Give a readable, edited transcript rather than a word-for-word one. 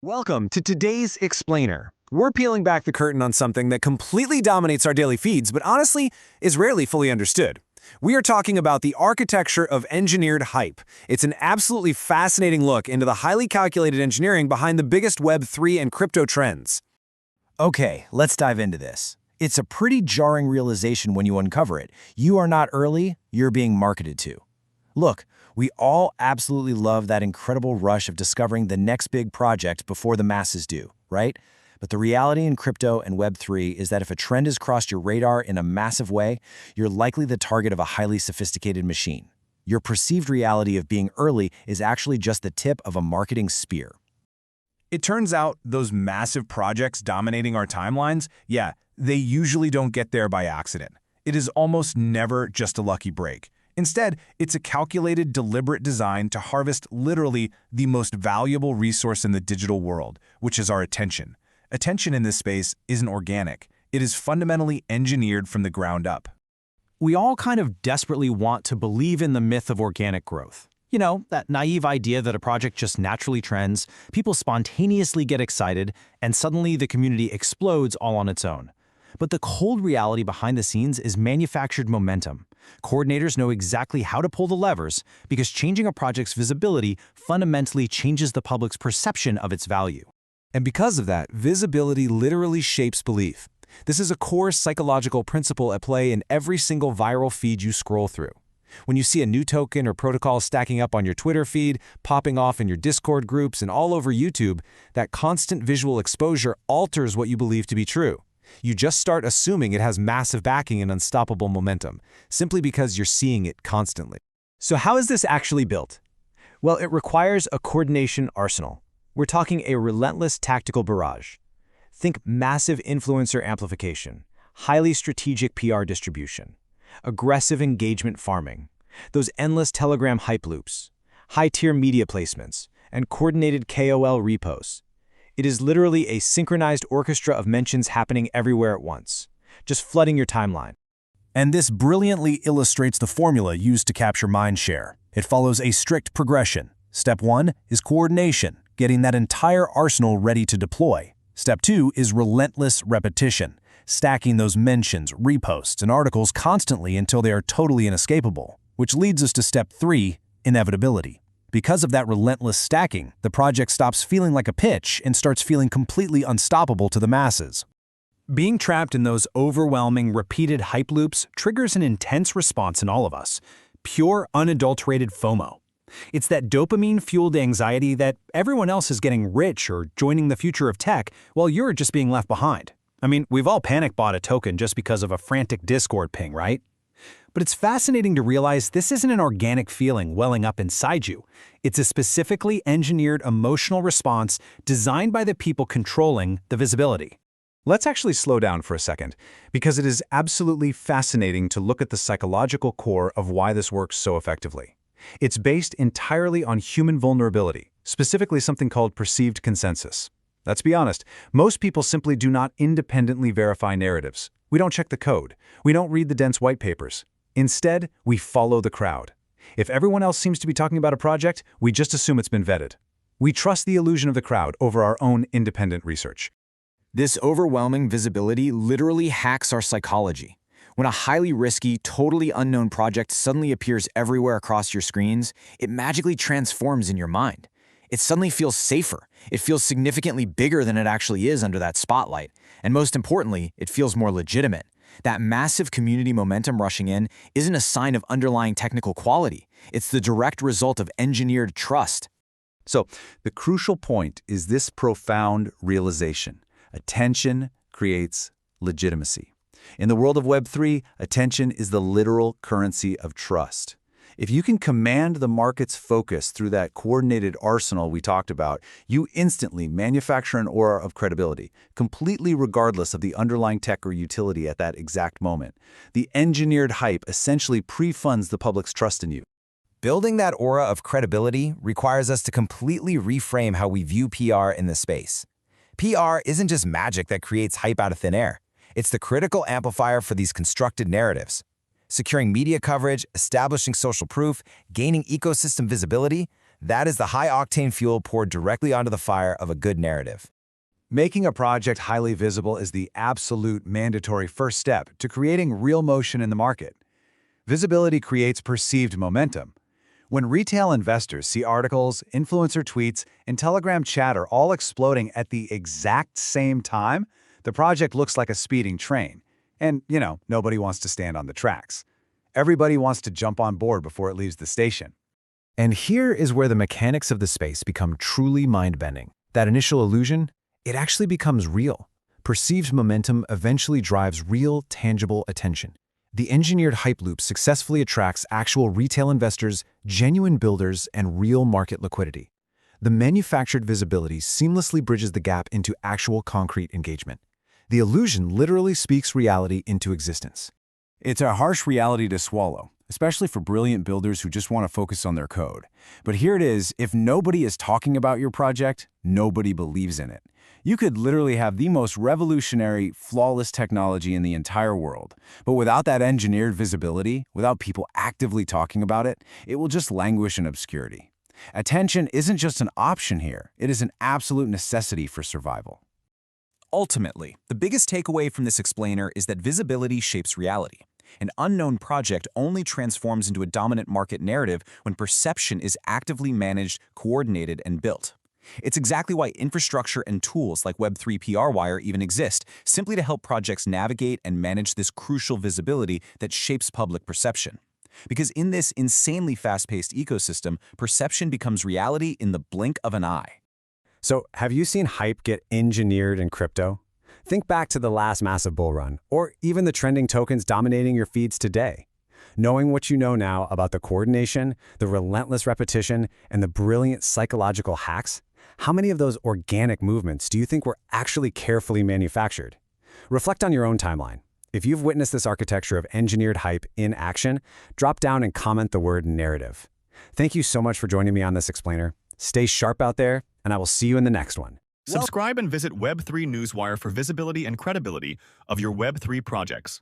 Welcome to today's Explainer. We're peeling back the curtain on something that completely dominates our daily feeds, but honestly is rarely fully understood. We are talking about the architecture of engineered hype. It's an absolutely fascinating look into the highly calculated engineering behind the biggest Web3 and crypto trends. Okay, let's dive into this. It's a pretty jarring realization when you uncover it. You are not early, you're being marketed to. Look, we all absolutely love that incredible rush of discovering the next big project before the masses do, right? But the reality in crypto and Web3 is that if a trend has crossed your radar in a massive way, you're likely the target of a highly sophisticated machine. Your perceived reality of being early is actually just the tip of a marketing spear. It turns out those massive projects dominating our timelines, they usually don't get there by accident. It is almost never just a lucky break. Instead, it's a calculated, deliberate design to harvest literally the most valuable resource in the digital world, which is our attention. Attention in this space isn't organic. It is fundamentally engineered from the ground up. We all kind of desperately want to believe in the myth of organic growth. You know, that naive idea that a project just naturally trends, people spontaneously get excited, and suddenly the community explodes all on its own. But the cold reality behind the scenes is manufactured momentum. Coordinators know exactly how to pull the levers because changing a project's visibility fundamentally changes the public's perception of its value. And because of that, visibility literally shapes belief. This is a core psychological principle at play in every single viral feed you scroll through. When you see a new token or protocol stacking up on your Twitter feed, popping off in your Discord groups, and all over YouTube, that constant visual exposure alters what you believe to be true. You just start assuming it has massive backing and unstoppable momentum, simply because you're seeing it constantly. So how is this actually built? Well, it requires a coordination arsenal. We're talking a relentless tactical barrage. Think massive influencer amplification, highly strategic PR distribution, aggressive engagement farming, those endless Telegram hype loops, high-tier media placements, and coordinated KOL reposts. It is literally a synchronized orchestra of mentions happening everywhere at once, just flooding your timeline. And this brilliantly illustrates the formula used to capture mind share. It follows a strict progression. Step 1 is coordination, getting that entire arsenal ready to deploy. Step 2 is relentless repetition, stacking those mentions, reposts, and articles constantly until they are totally inescapable, which leads us to Step 3, inevitability. Because of that relentless stacking, the project stops feeling like a pitch and starts feeling completely unstoppable to the masses. Being trapped in those overwhelming, repeated hype loops triggers an intense response in all of us. Pure, unadulterated FOMO. It's that dopamine-fueled anxiety that everyone else is getting rich or joining the future of tech while you're just being left behind. I mean, we've all panic bought a token just because of a frantic Discord ping, right? But it's fascinating to realize this isn't an organic feeling welling up inside you. It's a specifically engineered emotional response designed by the people controlling the visibility. Let's actually slow down for a second, because it is absolutely fascinating to look at the psychological core of why this works so effectively. It's based entirely on human vulnerability, specifically something called perceived consensus. Let's be honest, most people simply do not independently verify narratives. We don't check the code. We don't read the dense white papers. Instead, we follow the crowd. If everyone else seems to be talking about a project, we just assume it's been vetted. We trust the illusion of the crowd over our own independent research. This overwhelming visibility literally hacks our psychology. When a highly risky, totally unknown project suddenly appears everywhere across your screens, it magically transforms in your mind. It suddenly feels safer. It feels significantly bigger than it actually is under that spotlight. And most importantly, it feels more legitimate. That massive community momentum rushing in isn't a sign of underlying technical quality. It's the direct result of engineered trust. So, the crucial point is this profound realization. Attention creates legitimacy. In the world of Web3, attention is the literal currency of trust. If you can command the market's focus through that coordinated arsenal we talked about, you instantly manufacture an aura of credibility, completely regardless of the underlying tech or utility at that exact moment. The engineered hype essentially pre-funds the public's trust in you. Building that aura of credibility requires us to completely reframe how we view PR in this space. PR isn't just magic that creates hype out of thin air. It's the critical amplifier for these constructed narratives. Securing media coverage, establishing social proof, gaining ecosystem visibility, that is the high-octane fuel poured directly onto the fire of a good narrative. Making a project highly visible is the absolute mandatory first step to creating real motion in the market. Visibility creates perceived momentum. When retail investors see articles, influencer tweets, and Telegram chatter all exploding at the exact same time, the project looks like a speeding train. And, nobody wants to stand on the tracks. Everybody wants to jump on board before it leaves the station. And here is where the mechanics of the space become truly mind-bending. That initial illusion, it actually becomes real. Perceived momentum eventually drives real, tangible attention. The engineered hype loop successfully attracts actual retail investors, genuine builders, and real market liquidity. The manufactured visibility seamlessly bridges the gap into actual concrete engagement. The illusion literally speaks reality into existence. It's a harsh reality to swallow, especially for brilliant builders who just want to focus on their code. But here it is, if nobody is talking about your project, nobody believes in it. You could literally have the most revolutionary, flawless technology in the entire world. But without that engineered visibility, without people actively talking about it, it will just languish in obscurity. Attention isn't just an option here, it is an absolute necessity for survival. Ultimately, the biggest takeaway from this explainer is that visibility shapes reality. An unknown project only transforms into a dominant market narrative when perception is actively managed, coordinated, and built. It's exactly why infrastructure and tools like Web3 PR Wire even exist, simply to help projects navigate and manage this crucial visibility that shapes public perception. Because in this insanely fast-paced ecosystem, perception becomes reality in the blink of an eye. So, have you seen hype get engineered in crypto? Think back to the last massive bull run, or even the trending tokens dominating your feeds today. Knowing what you know now about the coordination, the relentless repetition, and the brilliant psychological hacks, how many of those organic movements do you think were actually carefully manufactured? Reflect on your own timeline. If you've witnessed this architecture of engineered hype in action, drop down and comment the word narrative. Thank you so much for joining me on this explainer. Stay sharp out there, and I will see you in the next one. Subscribe and visit Web3 Newswire for visibility and credibility of your Web3 projects.